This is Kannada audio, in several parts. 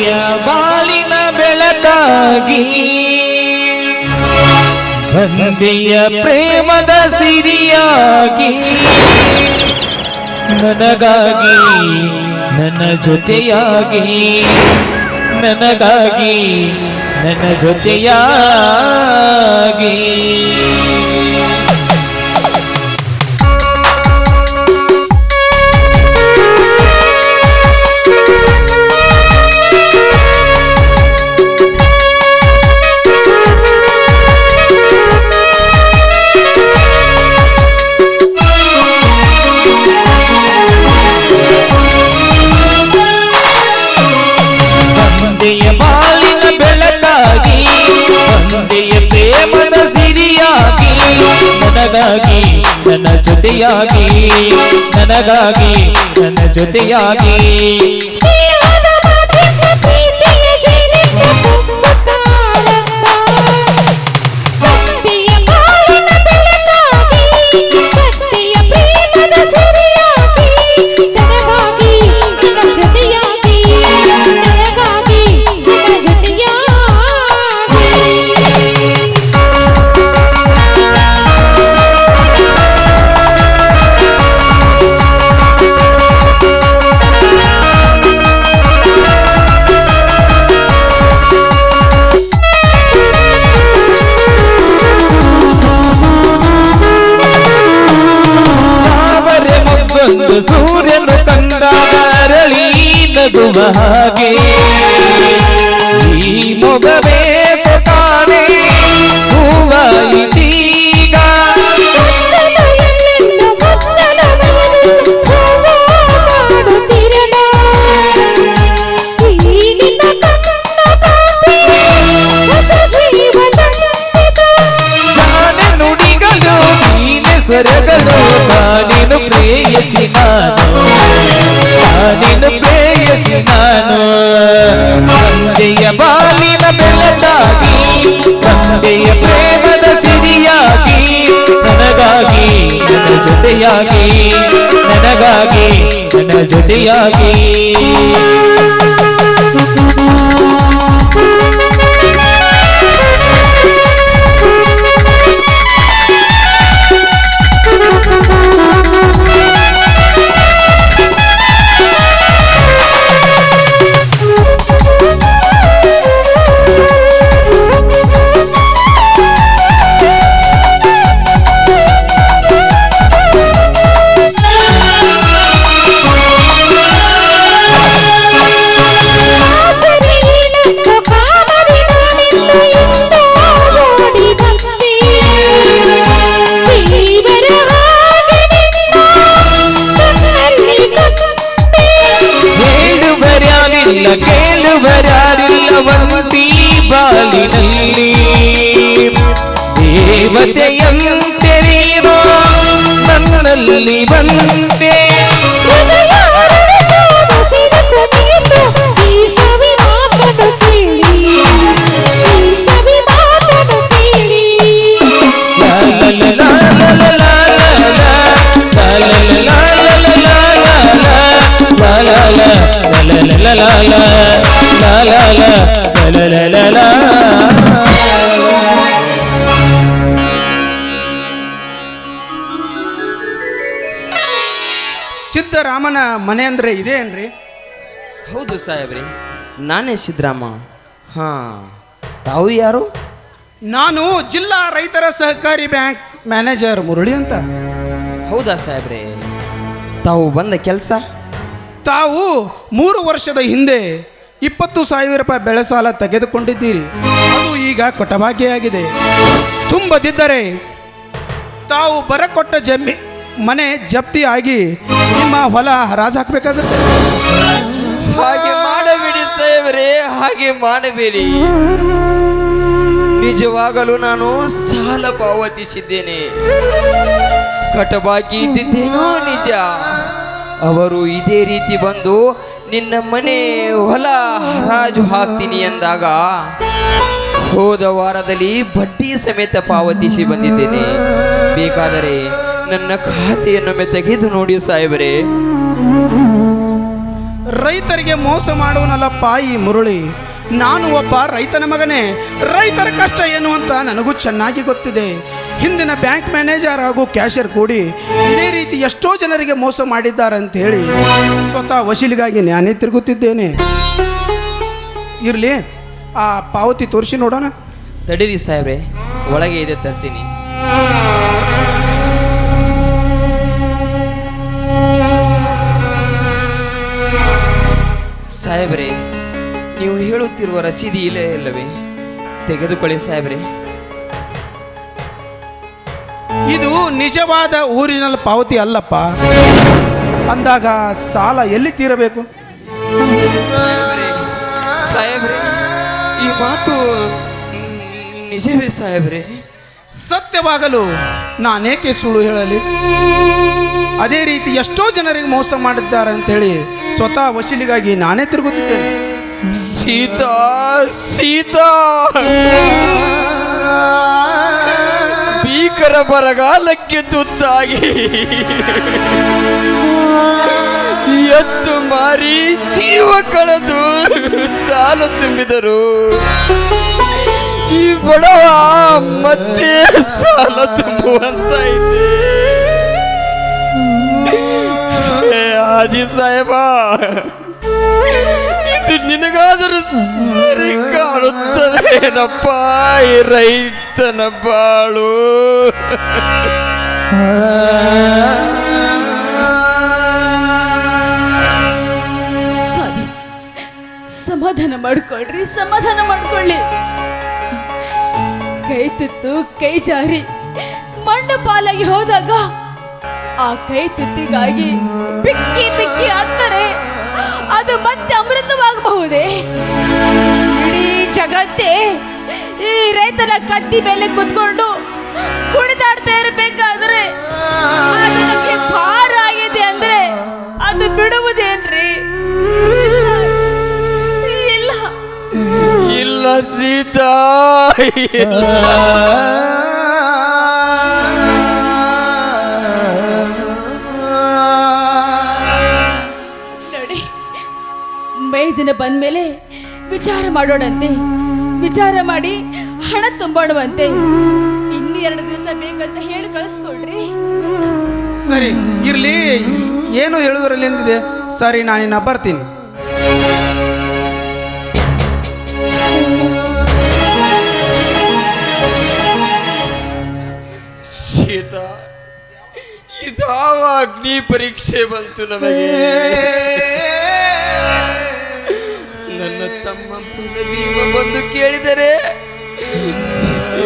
ತಂದೆಯ ಬಾಳಿನ ಬೆಳಕಾಗಿ ತಂದೆಯ ಪ್ರೇಮದ ಸಿರಿಯಾಗಿ ನನಗಾಗಿ ನನ್ನ ಜೊತೆಯಾಗಿ ನನಗಾಗಿ ನನ್ನ ಜೊತೆಯಾಗಿ ನನಗಾಗಿ ನನ್ನ ಜೊತೆಯಾಗಿ ನನಗಾಗಿ ನನ್ನ ಜೊತೆಯಾಗಿ ಸೂರ್ಯನು ಕಂಡರಳಿ ನಗುವ ಹಾಗೆ ಈ ಮೊಗವೇ ತಾನೇ ಹೂವಾಯಿತೀಗ ಜಾನೆ ನುಡಿಗಳು ನೀನೆ ಸ್ವರಗಳು ನಾನಿನು ಪ್ರೇಯಸಿ ನಾನಿನು ಪ್ರೇಯಸಿ ನಾನು ತಂದೆಯ ಬಾಲಿನ ಬೆಳಕಾಗಿ ತಂದೆಯ ಪ್ರೇಮದ ಸಿರಿಯಾಗಿ ನನಗಾಗಿ ನನ್ನ ಜೊತೆಯಾಗಿ ನನಗಾಗಿ ನನ್ನ ಜೊತೆಯಾಗಿ ಕೇಳುವರಾರಿಲ್ಲವಂತಿ ಬಾಲಿನಲ್ಲಿ ದೇವತೆಯಂತೆ ನೀನು ನನ್ನಲ್ಲಿ ಬಂದೆ ಸಿದ್ದರಾಮನ ಮನೆ ಅಂದ್ರೆ ಇದೆ ಏನ್ರಿ? ಹೌದು ಸಾಹೇಬ್ರಿ, ನಾನೇ ಸಿದ್ದರಾಮ. ಹಾ, ತಾವು ಯಾರು? ನಾನು ಜಿಲ್ಲಾ ರೈತರ ಸಹಕಾರಿ ಬ್ಯಾಂಕ್ ಮ್ಯಾನೇಜರ್ ಮುರಳಿ ಅಂತ. ಹೌದಾ ಸಾಹೇಬ್ರೆ, ತಾವು ಬಂದ ಕೆಲಸ? ತಾವು 3 ವರ್ಷದ ಹಿಂದೆ 20,000 ರೂಪಾಯಿ ಬೆಳೆ ಸಾಲ ತೆಗೆದುಕೊಂಡಿದ್ದೀರಿ. ಅದು ಈಗ ಕೊಟ್ಟಬಾಕಿಯಾಗಿದೆ. ತುಂಬದಿದ್ದರೆ ತಾವು ಬರಕೊಟ್ಟ ಮನೆ ಜಪ್ತಿ ಆಗಿ ನಿಮ್ಮ ಹೊಲ ಹರಾಜು ಹಾಕಬೇಕಾಗುತ್ತೆ. ಹಾಗೆ ಮಾಡಬೇಡಿ ಸಾಹೇಬ್ರೆ, ಹಾಗೆ ಮಾಡಬೇಡಿ. ನಿಜವಾಗಲೂ ನಾನು ಸಾಲ ಪಾವತಿಸಿದ್ದೇನೆ, ಕಟಬಾಕಿ ಇದ್ದಿದ್ದೇನೋ ನಿಜ. ಅವರು ಇದೇ ರೀತಿ ಬಂದು ನಿನ್ನ ಮನೆ ಹೊಲ ಹರಾಜು ಹಾಕ್ತೀನಿ ಎಂದಾಗ ಹೋದ ವಾರದಲ್ಲಿ ಬಡ್ಡಿ ಸಮೇತ ಪಾವತಿಸಿ ಬಂದಿದ್ದೇನೆ. ಬೇಕಾದರೆ ನನ್ನ ಖಾತೆಯನ್ನೊಮ್ಮೆ ತೆಗೆದು ನೋಡಿ ಸಾಹೇಬರೇ. ರೈತರಿಗೆ ಮೋಸ ಮಾಡುವನಲ್ಲಪ್ಪ ಈ ಮುರಳಿ. ನಾನು ಒಬ್ಬ ರೈತನ ಮಗನೇ. ರೈತರ ಕಷ್ಟ ಏನು ಅಂತ ನನಗೂ ಚೆನ್ನಾಗಿ ಗೊತ್ತಿದೆ. ಹಿಂದಿನ ಬ್ಯಾಂಕ್ ಮ್ಯಾನೇಜರ್ ಹಾಗೂ ಕ್ಯಾಶಿಯರ್ ಕೂಡಿ ಇದೇ ರೀತಿ ಎಷ್ಟೋ ಜನರಿಗೆ ಮೋಸ ಮಾಡಿದ್ದಾರೆ ಅಂತ ಹೇಳಿ ಸ್ವತಃ ವಸೂಲಿಗಾಗಿ ನಾನೇ ತಿರುಗುತ್ತಿದ್ದೇನೆ. ಇರಲಿ, ಆ ಪಾವತಿ ತೋರಿಸಿ ನೋಡೋಣ. ತಡೀರಿ ಸಾಹೇಬ್ರೆ, ಒಳಗೆ ಇದೆ ತರ್ತೀನಿ. ಸಾಹೇಬ್ರೆ, ನೀವು ಹೇಳುತ್ತಿರುವ ರಸೀದಿ ಇಲ್ಲವೇ? ತೆಗೆದುಕೊಳ್ಳಿ ಸಾಹೇಬ್ರೆ. ಇದು ನಿಜವಾದ ಒರಿಜಿನಲ್ ಪಾವತಿ ಅಲ್ಲಪ್ಪ. ಅಂದಾಗ ಸಾಲ ಎಲ್ಲಿ ತೀರಬೇಕು? ಸಾಹೇಬ್ರೆ, ಈ ಮಾತು ನಿಜವೇ ಸಾಹೇಬ್ರೆ? ಸತ್ಯವಾಗಲು ನಾನೇಕೆ ಸುಳ್ಳು ಹೇಳಲಿ? ಅದೇ ರೀತಿ ಎಷ್ಟೋ ಜನರಿಗೆ ಮೋಸ ಮಾಡಿದ್ದಾರೆ ಅಂತ ಹೇಳಿ ಸ್ವತಃ ವಸೂಲಿಗಾಗಿ ನಾನೇ ತಿರುಗುತ್ತಿದ್ದೇನೆ. ಸೀತಾ, ಸೀತಾ, ಭೀಕರ ಬರಗಾಲಕ್ಕೆ ತುತ್ತಾಗಿ ಎತ್ತು ಮಾರಿ ಜೀವ ಕಳೆದು ಸಾಲ ತುಂಬಿದರು. ಈ ಬಡವ ಮತ್ತೆ ಸಾಲ ತುಂಬುವಂತಾಯಿತೆ. ಹಾಜಿ ಸಾಹೇಬ, ಇದು ನಿನಗಾದರೂ ಸರಿ ಕಾಣುತ್ತದೇನಪ್ಪ ಈ ರೈತನ ಬಾಳು? ಸ್ವಾಮಿ, ಸಮಾಧಾನ ಮಾಡ್ಕೊಳ್ರಿ, ಸಮಾಧಾನ ಮಾಡ್ಕೊಳ್ಳಿ. ಕೈ ತುತ್ತು ಕೈ ಜಾರಿ ಮಣ್ಣು ಪಾಲಾಗಿ ಹೋದಾಗ ಆ ಕೈ ತುತ್ತಿಗಾಗಿ ಬಿಕ್ಕಿ ಬಿಕ್ಕಿ ಅಂತಾರೆ, ಅದು ಮತ್ತೆ ಅಮೃತವಾಗಬಹುದೇ? ಇಡೀ ಜಗತ್ತೇ ಈ ರೈತನ ಕತ್ತಿ ಮೇಲೆ ಕುತ್ಕೊಂಡು ಕುಣಿದಾಡ್ತಾ ಇರಬೇಕಾದ್ರೆ ಅದು ನಮಗೆ ಭಾರ ಆಗಿದೆ ಅಂದ್ರೆ ಅದು ಬಿಡುವುದೇನ್ರಿ? ಇಲ್ಲ ಇಲ್ಲ ಸೀತಾ, ಇಲ್ಲ. ನೋಡಿ, ದಿನ ಬಂದ್ಮೇಲೆ ವಿಚಾರ ಮಾಡೋಣಂತೆ. ವಿಚಾರ ಮಾಡಿ ಹಣ ತುಂಬೋಣವಂತೆ. ಇನ್ನು 2 ದಿವಸ ಬೇಕಂತ ಹೇಳಿ ಕಳಿಸ್ಕೊಡ್ರಿ. ಸರಿ, ಇರ್ಲಿ, ಏನು ಹೇಳುವುದರಲ್ಲಿ ಎಂದಿದೆ. ಸರಿ, ನಾನಿನ್ನ ಬರ್ತೀನಿ. ಸೀತಾ, ಇದಾವ ಅಗ್ನಿ ಪರೀಕ್ಷೆ ಬಂತು ನಮಗೆ. ನನ್ನ ತಮ್ಮ ಪ್ರದೀಪ ಬಂದು ಕೇಳಿದರೆ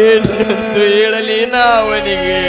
ಏನಂದು ಹೇಳಲಿ ನಾವನಿಗೆ?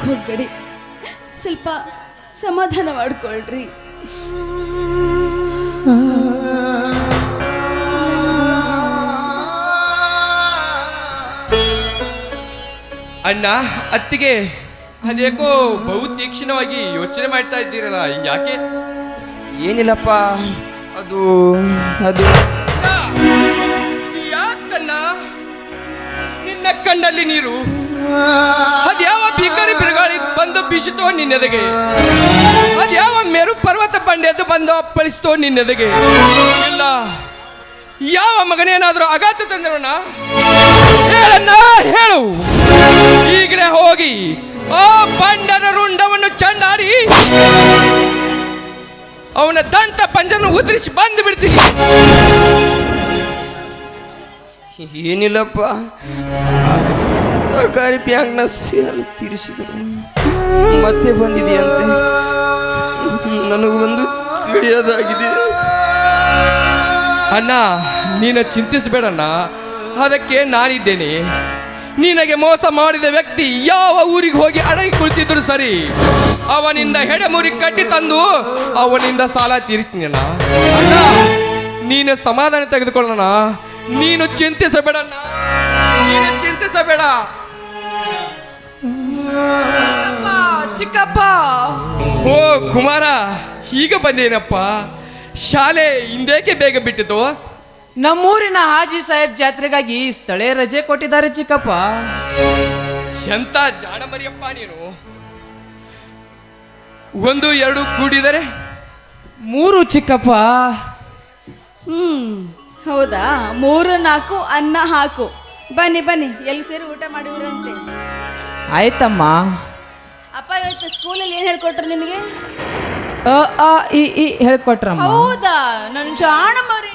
ಹೋಗ್ಬೇಡಿ, ಸ್ವಲ್ಪ ಸಮಾಧಾನ ಮಾಡ್ಕೊಳ್ರಿ. ಅಣ್ಣ, ಅತ್ತಿಗೆ, ಅದೇಕೋ ಬಹು ತೀಕ್ಷ್ಣವಾಗಿ ಯೋಚನೆ ಮಾಡ್ತಾ ಇದ್ದೀರಲ್ಲ, ಯಾಕೆ? ಏನಿಲ್ಲಪ್ಪ, ಅದು ಯಾಕಣ್ಣ ನಿನ್ನ ಕಣ್ಣಲ್ಲಿ ನೀರು? ಅದ್ಯಾವ ಭೀಕರಿ ಬಿರುಗಾಳಿ ಬಂದು ಬೀಸುತ್ತೋ ನಿನ್ನೆದೆಗೆ? ಅದ್ಯಾವ ಮೇರು ಪರ್ವತ ಬಂಡೆದ್ದು ಬಂದು ಅಪ್ಪಳಿಸ್ತೋ ನಿನ್ನೆದೆಗೆ? ಇಲ್ಲ, ಯಾವ ಮಗನೇನಾದ್ರೂ ಆಘಾತ ತಂದಿರೋಣ? ಹೇಳಣ್ಣ, ಹೇಳು. ಈಗಲೇ ಹೋಗಿ ಆ ಬಂಡನ ರುಂಡವನ್ನು ಚಂಡಾಡಿ ಅವನ ದಂತ ಪಂಜನ್ನು ಉದುರಿಸಿ ಬಂದು ಬಿಡ್ತೀನಿ. ಏನಿಲ್ಲಪ್ಪ, ಸಹಕಾರಿ ಬ್ಯಾಂಕ್ನ ಸಾಲ ತೀರಿಸಿದರು, ಮತ್ತೆ ಬಂದಿದೆಯಂತೆ. ನನಗೊಂದು ತಿಳಿಯೋದಾಗಿದೆ. ಅಣ್ಣ, ನೀನು ಚಿಂತಿಸಬೇಡಣ್ಣ, ಅದಕ್ಕೆ ನಾನಿದ್ದೇನೆ. ನಿನಗೆ ಮೋಸ ಮಾಡಿದ ವ್ಯಕ್ತಿ ಯಾವ ಊರಿಗೆ ಹೋಗಿ ಅಡಗಿ ಕುಳಿತಿದ್ರು ಸರಿ, ಅವನಿಂದ ಹೆಡೆಮುರಿ ಕಟ್ಟಿ ತಂದು ಅವನಿಂದ ಸಾಲ ತೀರಿಸ್ತೀನಿ ಅಣ್ಣ. ಅಣ್ಣ, ನೀನು ಸಮಾಧಾನ ತೆಗೆದುಕೊಳ್ಳೋಣ. ನೀನು ಚಿಂತಿಸಬೇಡ, ನೀನು ಚಿಂತಿಸಬೇಡ. ಚಿಕ್ಕಪ್ಪ, ಓ ಕುಮಾರ, ಈಗ ಬಂದೇನಪ್ಪ. ಶಾಲೆ ಹಿಂದೇಕೆ ಬೇಗ ಬಿಟ್ಟಿತು? ನಮ್ಮೂರಿನ ಹಾಜಿ ಸಾಹೇಬ್ ಜಾತ್ರೆಗಾಗಿ ಸ್ಥಳೀಯ ರಜೆ ಕೊಟ್ಟಿದ್ದಾರೆ ಚಿಕ್ಕಪ್ಪ. ಎಂತ ಜಾಣ ಮರಿಯಪ್ಪ ನೀನು. 1 2 ಕೂಡಿದರೆ 3 ಚಿಕ್ಕಪ್ಪ. ಹೌದಾ? 3 4 ಅನ್ನ ಹಾಕು. ಬನ್ನಿ ಬನ್ನಿ, ಎಲ್ಲಿ ಸೇರಿ ಊಟ ಮಾಡಿದ್ರಂತೆ. ಆಯ್ತಮ್ಮ. ಅಪ್ಪ ಇವತ್ತು ಸ್ಕೂಲಲ್ಲಿ ಏನು ಹೇಳ್ಕೊಟ್ರು ನಿನಗೆ? ಅ ಆ ಇ ಈ ಹೇಳ್ಕೊಟ್ರಮ್ಮ. ಹೌದಾ? ನನ್ನ ಜಾಣ ಮರಿ.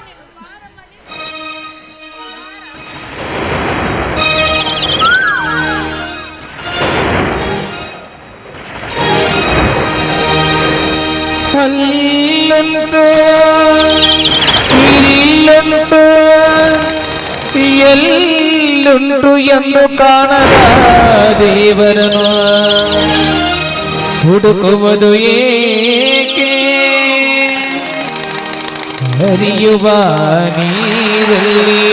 ಅಲ್ಲುಂಟು ಇಲ್ಲುಂಟು ಎಲ್ಲುಂಟು ಎಂದು ಕಾಣದ ದೇವರನು ಹುಡುಕುವುದು ಏಕೆ? ಹರಿಯುವ ನೀರಲ್ಲಿ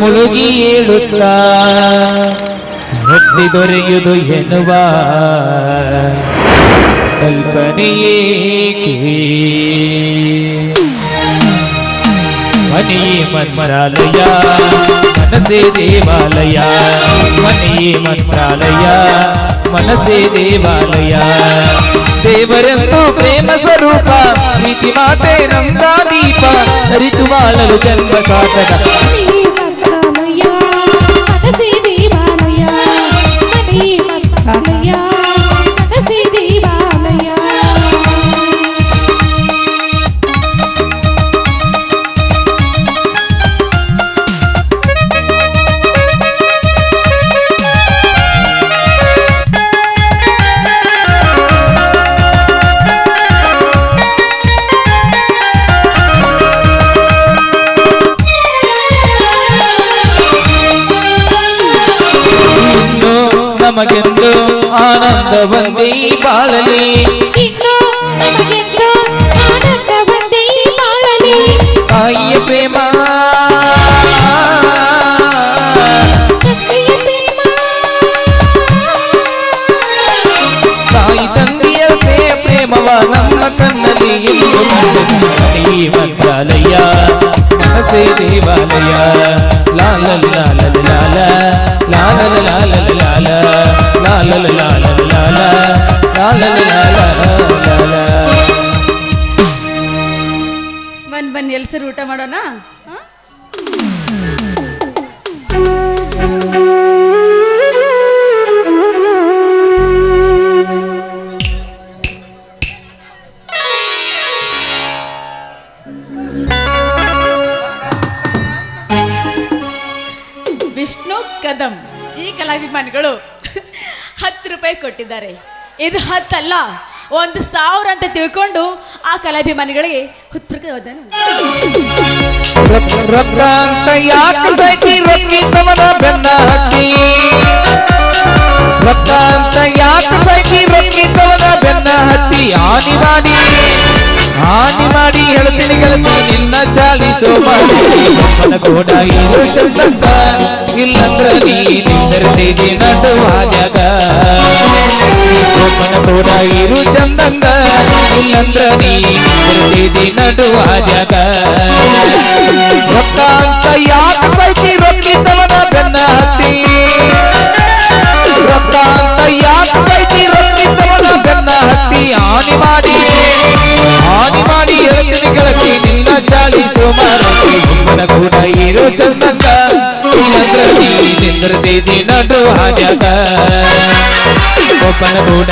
ಮುಳುಗಿ ಏಳುತ್ತಾ ಮುಕ್ತಿ ದೊರೆಯುವುದು ಎನ್ನುವ ಕಲ್ಪನೆಯೇಕೆ? ಮನೆಯೇ ಮಂತ್ರಾಲಯ, ಮನಸ್ಸೇ ದೇವಾಲಯ. ಮನೆಯೇ ಮಂತ್ರಾಲಯ, ಮನಸ್ಸೇ ದೇವಾಲಯ. ದೇವರೆಂದು ಪ್ರೇಮ ಸ್ವರೂಪ, ಪ್ರೀತಿ ಮಾತೆ ನಂದ ದೀಪ. ಹರಿತು ಬಾಳಲು ಜನ್ಮ ಸಾಧಕ. ನಮಗೆಂದು ಆನಂದ ಬಂದಿ ಬಾಳಲಿ, ತಾಯಿಯ ಪ್ರೇಮ ತಾಯಿ ತಂದೆಯ ಪ್ರೇಮವ ನಮ್ಮ ಕಣ್ಣಲ್ಲಿ ಈ ಮಂತ್ರಾಲಯ, ಮನಸ್ಸೇ ದೇವಾಲಯ. ಲಾಲ ಲಾಲ ಲಾಲ ಲಾಲ ಲಾಲ ಲಾಲ ಲಾಲ ಲಾಲ ಲಾಲ ಲಾಲ ಲಾಲ. ಬನ್ನಿ ಎಲ್ಲಿ ಸೇರಿ ಊಟ ಮಾಡೋಣ. ವಿಷ್ಣು ಕದಂ ಈ ಕಲಾಭಿಮಾನಿಗಳು 10 ರೂಪಾಯಿ ಕೊಟ್ಟಿದ್ದಾರೆ. ಇದು 10 ಅಲ್ಲ, 1,000 ಅಂತ ತಿಳ್ಕೊಂಡು ಆ ಕಲಾಭಿಮಾನಿಗಳಿಗೆ ಹುತ್ಪ್ರಕವದನು. ರೊಕ್ಕ ಅಂತ ಯಾಕೆ ಸಾಕಿ ರೊಕ್ಕಿದ್ದವನ ಬೆನ್ನ ಹತ್ತಿ, ರೊಕ್ಕ ಅಂತ ಯಾಕೆ ಸಾಕಿ ರೊಕ್ಕಿದ್ದವನ ಬೆನ್ನ ಹತ್ತಿ. ಹಾನಿ ಮಾಡಿ ಹೇಳ್ತೀನಿ ಗೆಳತಿ ನಿನ್ನ ಚಾಲಿಸೋ ಮಾಡಿ. ಒಪ್ಪನ ಕೂಡ ಇರೋ ಚಂದಂತ, ಇಲ್ಲಂದ್ರ ನೀ ನಿಂದಿರ್ತಿದಿ ನಡುವ ಜಾಗ. ಒಪ್ಪನ ಕೂಡ ಇರು ಚಂದಂಗ, ಇಲ್ಲಂದ್ರ ನೀ ನಿಂದಿರ್ತಿದಿ ನಡುವ ಜಾಗ. ರೊಕ್ಕ ಅಂತ ಯಾಕೆ ಸಾಕಿ ರೊಕ್ಕಿದ್ದವನ ಬೆನ್ನ ಹತ್ತಿ, ರೊಕ್ಕ ಅಂತ ಯಾಕೆ ಸಾಕಿ ರೊಕ್ಕಿದ್ದವನ ಬೆನ್ನ ಹತ್ತಿ. ಹಾನಿ ಮಾಡಿ ಹೇಳ್ತೀನಿ ಗೆಳತಿ ನಿನ್ನ ಚಾಲಿಸೋ ಮಾರತಿ. ಒಪ್ಪನ ಕೂಡ ಇರೋ ಚಂದಂಗ, ಇಲ್ಲಂದ್ರ ನೀ ನಿಂದಿರ್ತಿದಿ ನಡುವ ಜಾಗ. ಒಪ್ಪನ ಕೂಡ